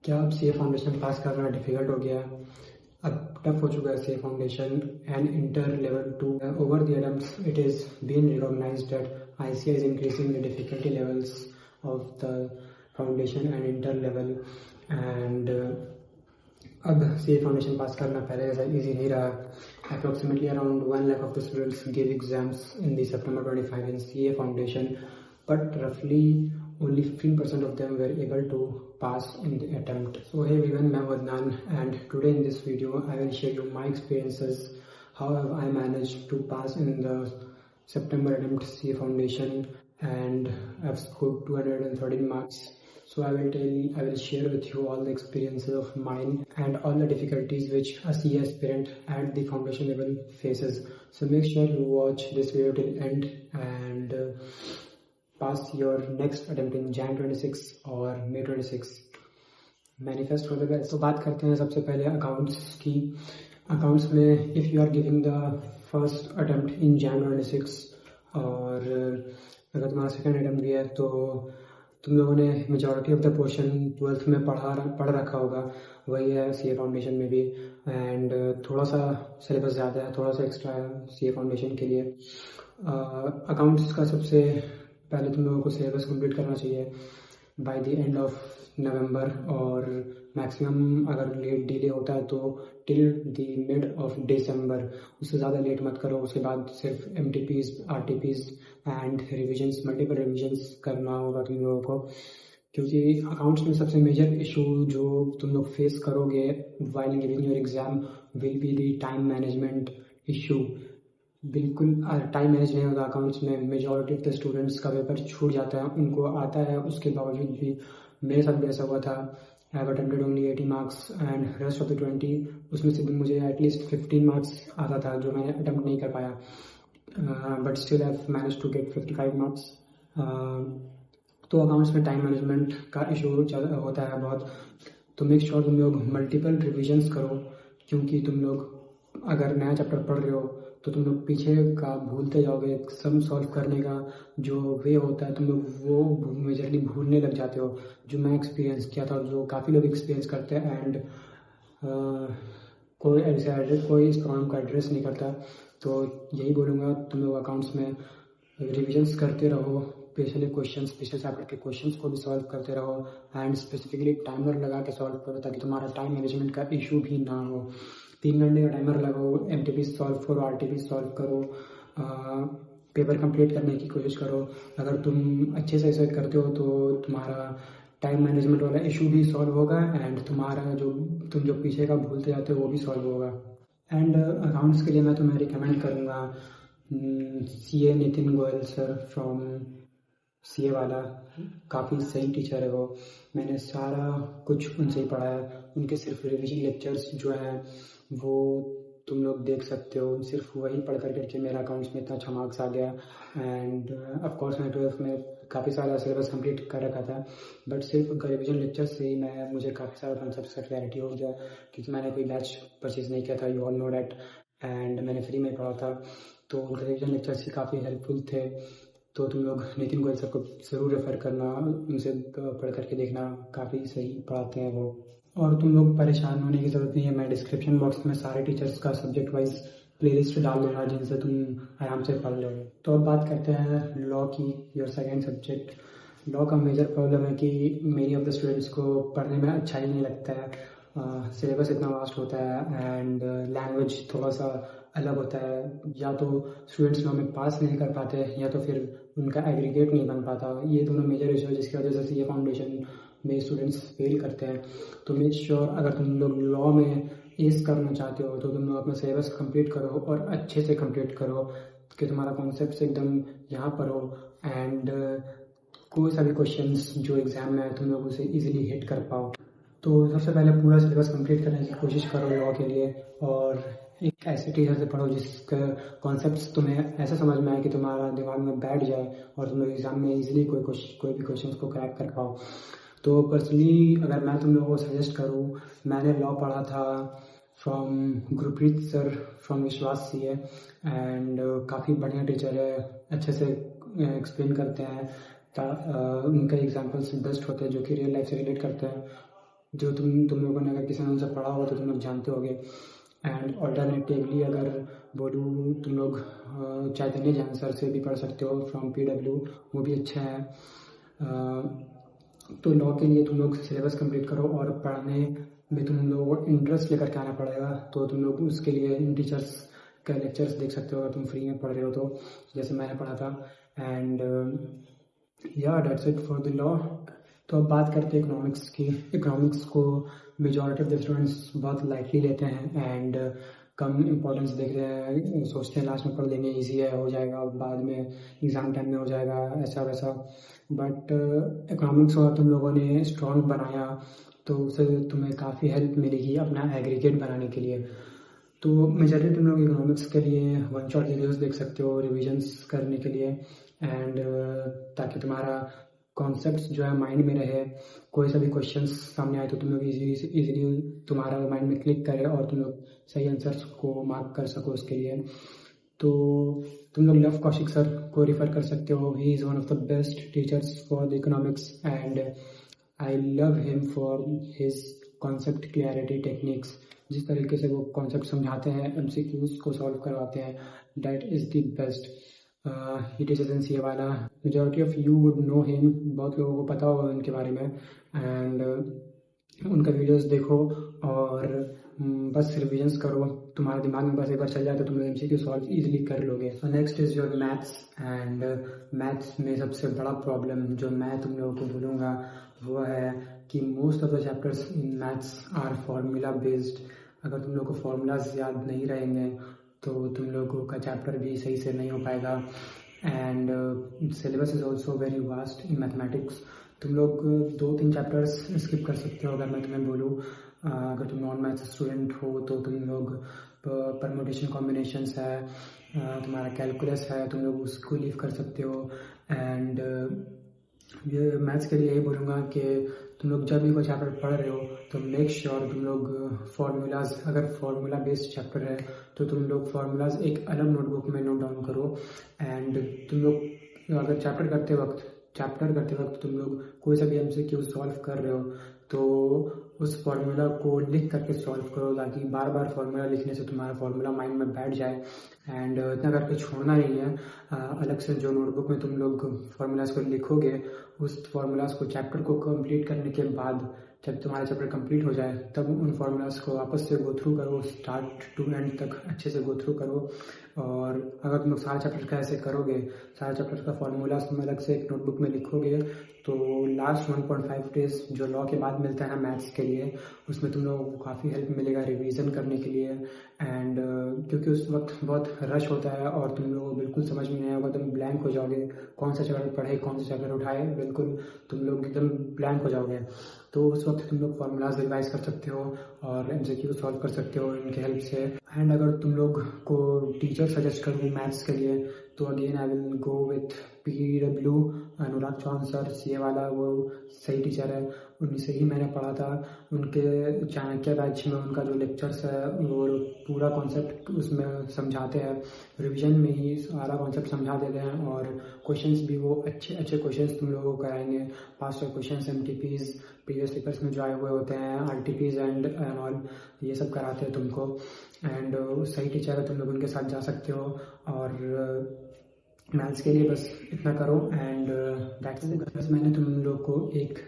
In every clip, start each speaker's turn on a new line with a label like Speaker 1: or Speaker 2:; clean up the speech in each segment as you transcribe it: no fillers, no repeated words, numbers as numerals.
Speaker 1: क्या अब CA foundation pass करना डिफिकल्ट हो गया? अब टफ हो चुका है CA foundation and inter level 2 over the attempts it is been recognised that ICAI is increasing the difficulty levels of the foundation and inter level and अब CA foundation pass करना पहले जैसा इजी नहीं रहा. Approximately around 1 lakh of the students gave exams in the September 25 in CA Foundation, but roughly only 15% of them were able to pass in the attempt. So hey everyone, I'm Adnan and today in this video I will share you my experiences, how have I managed to pass in the September attempt CA Foundation and I've scored 213 marks. So I will share with you all the experiences of mine and all the difficulties which a CA aspirant at the foundation level faces. So make sure you watch this video till end and pass your next attempt in Jan 26 or May 26. Manifest हो जाएगा. तो बात करते हैं सबसे पहले accounts की. Accounts में if you are giving the first attempt in Jan 26 और अगर तुम्हारा सेकेंड अटेम्प्ट भी है तो तुम लोगों ने majority of the portion 12th में पढ़ रखा होगा. वही है सीए फाउंडेशन में भी एंड थोड़ा सा सिलेबस ज़्यादा है, थोड़ा सा एक्स्ट्रा है सीए फाउंडेशन के लिए. अकाउंट्स का सबसे पहले तुम लोगों को सिलेबस कंप्लीट करना चाहिए by the end of November और मैक्सिमम अगर लेट डिले होता है तो till the mid of December. उससे ज़्यादा लेट मत करो. उसके बाद सिर्फ MTPs, RTPs and revisions, multiple revisions करना होगा तुम लोगों को, क्योंकि अकाउंट्स में सबसे मेजर इशू जो तुम लोग फेस करोगे while giving your exam will be the time management issue. बिल्कुल टाइम मैनेज नहीं होता अकाउंट्स में. मेजॉरिटी ऑफ द स्टूडेंट्स का पेपर छूट जाता है, उनको आता है, उसके बावजूद भी मेरे साथ भी ऐसा हुआ था. I have attempted only 80 marks and rest of the 20 उसमें से भी मुझे एटलीस्ट 15 मार्क्स आता था जो मैंने अटेम्प्ट नहीं कर पाया. But still I have manage to get 55 marks. तो अकाउंट्स में टाइम मैनेजमेंट का इशू होता है बहुत. तो मेक श्योर तुम लोग मल्टीपल रिविजन्स करो, क्योंकि तुम लोग अगर नया चैप्टर पढ़ रहे हो तो तुम लोग पीछे का भूलते जाओगे. सम सॉल्व करने का जो वे होता है तुम लोग वो मेजरली भूलने लग जाते हो, जो मैं एक्सपीरियंस किया था, जो काफ़ी लोग एक्सपीरियंस करते हैं एंड कोई इस प्रॉब्लम का एड्रेस नहीं करता. तो यही बोलूँगा, तुम लोग अकाउंट्स में रिविजन्स करते रहो, पिछले चैप्टर के क्वेश्चंस को भी सॉल्व करते रहो एंड स्पेसिफिकली टाइमर लगा के सॉल्व करो ताकि तुम्हारा टाइम मैनेजमेंट का इशू भी ना हो. 3 घंटे का टाइमर लगाओ, एमटीपी सॉल्व करो, आरटीपी सॉल्व करो, पेपर कंप्लीट करने की कोशिश करो. अगर तुम अच्छे से ऐसे करते हो तो तुम्हारा टाइम मैनेजमेंट वाला इशू भी सॉल्व होगा एंड तुम्हारा तुम जो पीछे का भूलते जाते हो वो भी सॉल्व होगा. एंड अकाउंट्स के लिए मैं तुम्हें रिकमेंड करूँगा CA Nitin Goyal sir from CA वाला. काफ़ी सही टीचर है वो. मैंने सारा कुछ उनसे ही पढ़ा है. उनके सिर्फ रिविजन लेक्चर्स जो है वो तुम लोग देख सकते हो. सिर्फ वही पढ़ करके मेरा अकाउंट्स में इतना अच्छा मार्क्स आ गया एंड ऑफ कोर्स मैं 12th में काफ़ी सारा सिलेबस कंप्लीट कर रखा था, बट सिर्फ रिविजन लेक्चर से ही मुझे काफ़ी सारा कॉन्सेप्ट्स का क्लैरिटी हो गया, क्योंकि मैंने कोई बैच परचेज नहीं किया था, you all know that, and मैंने फ्री में पढ़ा था. तो उनके रिविजन लेक्चर्स ही काफ़ी हेल्पफुल थे. तो तुम लोग नितिन गोयल सर को ज़रूर रेफ़र करना, उनसे पढ़ करके देखना, काफ़ी सही पढ़ाते हैं वो. और तुम लोग परेशान होने की ज़रूरत नहीं है. मैं डिस्क्रिप्शन बॉक्स में सारे टीचर्स का सब्जेक्ट वाइज प्लेलिस्ट डाल दूँगा जिनसे तुम आराम से पढ़ लोगे. तो अब बात करते हैं लॉ की, योर सेकेंड सब्जेक्ट. लॉ का मेजर प्रॉब्लम है कि मेनी ऑफ द स्टूडेंट्स को पढ़ने में अच्छा ही नहीं लगता है. सिलेबस इतना वास्ट होता है एंड लैंग्वेज थोड़ा सा अलग होता है. या तो स्टूडेंट्स लॉ में पास नहीं कर पाते या तो फिर उनका एग्रीगेट नहीं बन पाता. ये दोनों मेजर इशू है जिसकी वजह से ये फाउंडेशन में स्टूडेंट्स फेल करते हैं. तो मेक श्योर अगर तुम लोग लॉ में एस करना चाहते हो तो तुम लोग अपना सिलेबस कंप्लीट करो और अच्छे से कंप्लीट करो कि तुम्हारा कॉन्सेप्ट एकदम यहाँ पर हो एंड कोई सा भी क्वेश्चंस जो एग्ज़ाम में आए तुम लोग उसे इजीली हिट कर पाओ. तो सबसे पहले पूरा सिलेबस कंप्लीट करने की कोशिश करो लॉ के लिए और एक ऐसे टीचर से पढ़ो जिसका कॉन्सेप्ट्स तुम्हें ऐसा समझ में आए कि तुम्हारा दिमाग में बैठ जाए और तुम लोग एग्ज़ाम में इजीली कोई भी क्वेश्चंस को क्रैक कर पाओ. तो पर्सनली अगर मैं तुम लोगों को सजेस्ट करूँ, मैंने लॉ पढ़ा था फ्रॉम गुरप्रीत सर फ्रॉम विश्वास सीए एंड काफ़ी बढ़िया टीचर है, अच्छे से एक्सप्लेन करते हैं. उनके एग्जाम्पल्स बेस्ट होते हैं जो कि रियल लाइफ से रिलेट करते हैं. जो तुम लोगों ने अगर किसी ने उनसे पढ़ा होगा तो तुम लोग जानते होगे। एंड ऑल्टरनेटिवली अगर बोलूँ, तुम लोग चैतन्य जैन सर से भी पढ़ सकते हो फ्रॉम PW, वो भी अच्छा है। तो लॉ के लिए तुम लोग सिलेबस कंप्लीट करो और पढ़ने में तुम लोगों को इंटरेस्ट लेकर के आना पड़ेगा। तो तुम लोग उसके लिए इन टीचर्स का लेक्चर्स देख सकते हो अगर तुम फ्री में पढ़ रहे हो तो, जैसे मैंने पढ़ा था। एंड या that's it for the law. तो अब बात करते हैं इकोनॉमिक्स की। इकोनॉमिक्स को मेजॉरिटी ऑफ द स्टूडेंट्स बहुत लाइटली लेते हैं एंड कम इम्पोर्टेंस देख रहे हैं, सोचते हैं लास्ट में पढ़ लेंगे, ईजी है, हो जाएगा, बाद में एग्ज़ाम टाइम में हो जाएगा, ऐसा वैसा। बट इकोनॉमिक्स और तुम लोगों ने स्ट्रॉन्ग बनाया तो उससे तुम्हें काफ़ी हेल्प मिलेगी अपना एग्रीगेट बनाने के लिए। तो मेजरली तुम लोग इकोनॉमिक्स के लिए वन शॉट वीडियोस देख सकते हो रिविजन्स करने के लिए एंड ताकि तुम्हारा कॉन्सेप्ट्स जो है माइंड में रहे। कोई सा भी क्वेश्चंस सामने आए तो तुम लोग इजीली तुम्हारा माइंड में क्लिक करे और तुम लोग सही आंसर्स को मार्क कर सको उसके लिए। तो तुम लोग लव कौशिक सर को रिफ़र कर सकते हो। He is one of the best teachers for the economics and I love him for his concept clarity techniques. जिस तरीके से वो कॉन्सेप्ट समझाते हैं, MCQs को सॉल्व करवाते हैं, that is the best. He teachers in CA वाला। Majority of you would know him, बहुत लोगों को पता होगा उनके बारे में। एंड उनका वीडियोस देखो और बस रिविजन्स करो। तुम्हारे दिमाग में बस एक बार चल जाए तो तुम लोग MCQ सॉल्व इजीली कर लोगे। So next is your maths. And maths में सबसे बड़ा प्रॉब्लम जो मैं तुम लोगों को बोलूँगा वो है कि most of the chapters in maths are formula based. अगर तुम लोग को फार्मूलाज याद नहीं रहेंगे तो तुम लोगों का चैप्टर भी सही से नहीं हो पाएगा। And syllabus is also very vast in mathematics. तुम लोग 2-3 चैप्टर्स स्किप कर सकते हो अगर मैं तुम्हें बोलूँ। अगर तुम नॉन मैथ्स स्टूडेंट हो तो तुम लोग परमुटेशन कॉम्बिनेशंस है, तुम्हारा कैलकुलस है, तुम लोग उसको लीव कर सकते हो। एंड ये मैथ्स के लिए यही बोलूँगा कि तुम लोग जब भी कोई चैप्टर पढ़ रहे हो तो मेक श्योर तुम लोग फार्मूलाज, अगर फार्मूला बेस्ड चैप्टर है तो तुम लोग फार्मूलाज एक अलग नोटबुक में नोट डाउन करो। एंड तुम लोग अगर चैप्टर करते वक्त तुम लोग कोई सा भी MCQ सॉल्व कर रहे हो तो उस फार्मूला को लिख करके सॉल्व करो, ताकि बार बार फार्मूला लिखने से तुम्हारा फार्मूला माइंड में बैठ जाए। एंड इतना करके छोड़ना नहीं है। अलग से जो नोटबुक में तुम लोग फार्मूलाज को लिखोगे, उस फार्मूलाज को चैप्टर को कंप्लीट करने के बाद जब तुम्हारा चैप्टर कंप्लीट हो जाए तब उन फार्मूलाज को वापस से गो थ्रू करो, स्टार्ट टू एंड तक अच्छे से गो थ्रू करो। और अगर तुम लोग सारे चैप्टर का ऐसे करोगे, सारे चैप्टर का फार्मूलाज तुम अलग से एक नोटबुक में लिखोगे, तो लास्ट 1.5 डेज जो लॉ के बाद मिलता है मैथ्स के लिए, उसमें तुम लोगों को काफ़ी हेल्प मिलेगा रिवीजन करने के लिए। एंड क्योंकि उस वक्त बहुत रश होता है और तुम लोगों को बिल्कुल समझ में नहीं आएगा, तुम ब्लैंक हो जाओगे, कौन सा चैप्टर पढ़े, कौन सा चैप्टर उठाए, बिल्कुल तुम लोग एकदम ब्लैंक हो जाओगे। तो उस वक्त तुम लोग फार्मूलाज रिवाइज कर सकते हो और MCQ सॉल्व कर सकते हो इनके हेल्प से। एंड अगर तुम लोग को टीचर सजेस्ट करूँ मैथ्स के लिए तो again I will go with PW Anurag Chauhan sir, CA वाला, वो सही टीचर है, उन्हीं से ही मैंने पढ़ा था। उनके चाणक्य बैच में उनका जो लेक्चर्स है वो पूरा कॉन्सेप्ट उसमें समझाते हैं, रिवीजन में ही सारा कॉन्सेप्ट समझा देते हैं। और क्वेश्चंस भी वो अच्छे क्वेश्चंस तुम लोगों को कराएंगे, past questions, MTPs previous papers में जो आए हुए होते हैं, RTPs एंड ऑल, ये सब कराते हैं तुमको। एंड सही टीचर है, तुम लोग उनके साथ जा सकते हो। और मैथ्स के लिए बस इतना करो। And that's it. मैंने तुम लोग को एक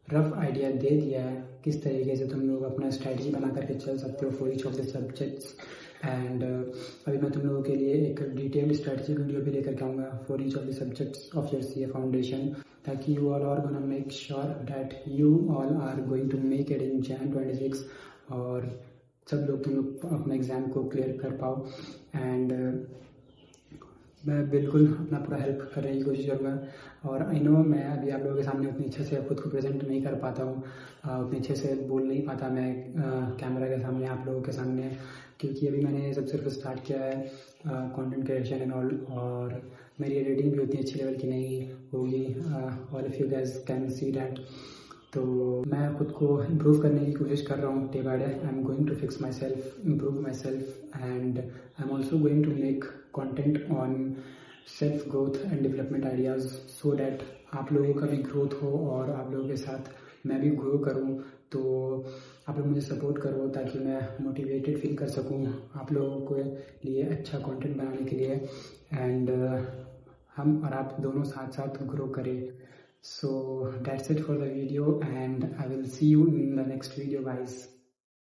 Speaker 1: रफ आइडिया दे दिया है किस तरीके से तुम लोग अपना स्ट्रैटेजी बना करके चल सकते हो for each of the subjects. And अभी मैं तुम लोगों के लिए एक डिटेल्ड स्ट्रैटेजी वीडियो भी लेकर के आऊँगा for each of the subjects of your CA foundation, ताकि you all are gonna make sure that you all are going to make it in Jan 26 और सब लोग तुम लोग अपना एग्ज़ाम को क्लियर कर पाओ। एंड मैं बिल्कुल अपना पूरा हेल्प करने की कोशिश करूँगा। और आई नो मैं अभी आप लोगों के सामने उतनी अच्छे से खुद को प्रेजेंट नहीं कर पाता हूँ, उतने अच्छे से बोल नहीं पाता मैं कैमरा के सामने, आप लोगों के सामने, क्योंकि अभी मैंने सब सिर्फ स्टार्ट किया है कंटेंट क्रिएशन एंड ऑल, और मेरी एडिटिंग भी उतनी अच्छी लेवल की नहीं होगी। All of you guys can see that. तो मैं खुद को इम्प्रूव करने की कोशिश कर रहा हूँ day by day. I am going to fix myself, improve myself, and I am also going to make content on self growth and development ideas, so that आप लोगों का भी ग्रोथ हो और आप लोगों के साथ मैं भी ग्रो करूँ। तो आप लोग मुझे सपोर्ट करो ताकि मैं मोटिवेटेड फील कर सकूं आप लोगों के लिए अच्छा कंटेंट बनाने के लिए, एंड हम और आप दोनों साथ साथ ग्रो करें. So that's it for the video, and I will see you in the next video, guys.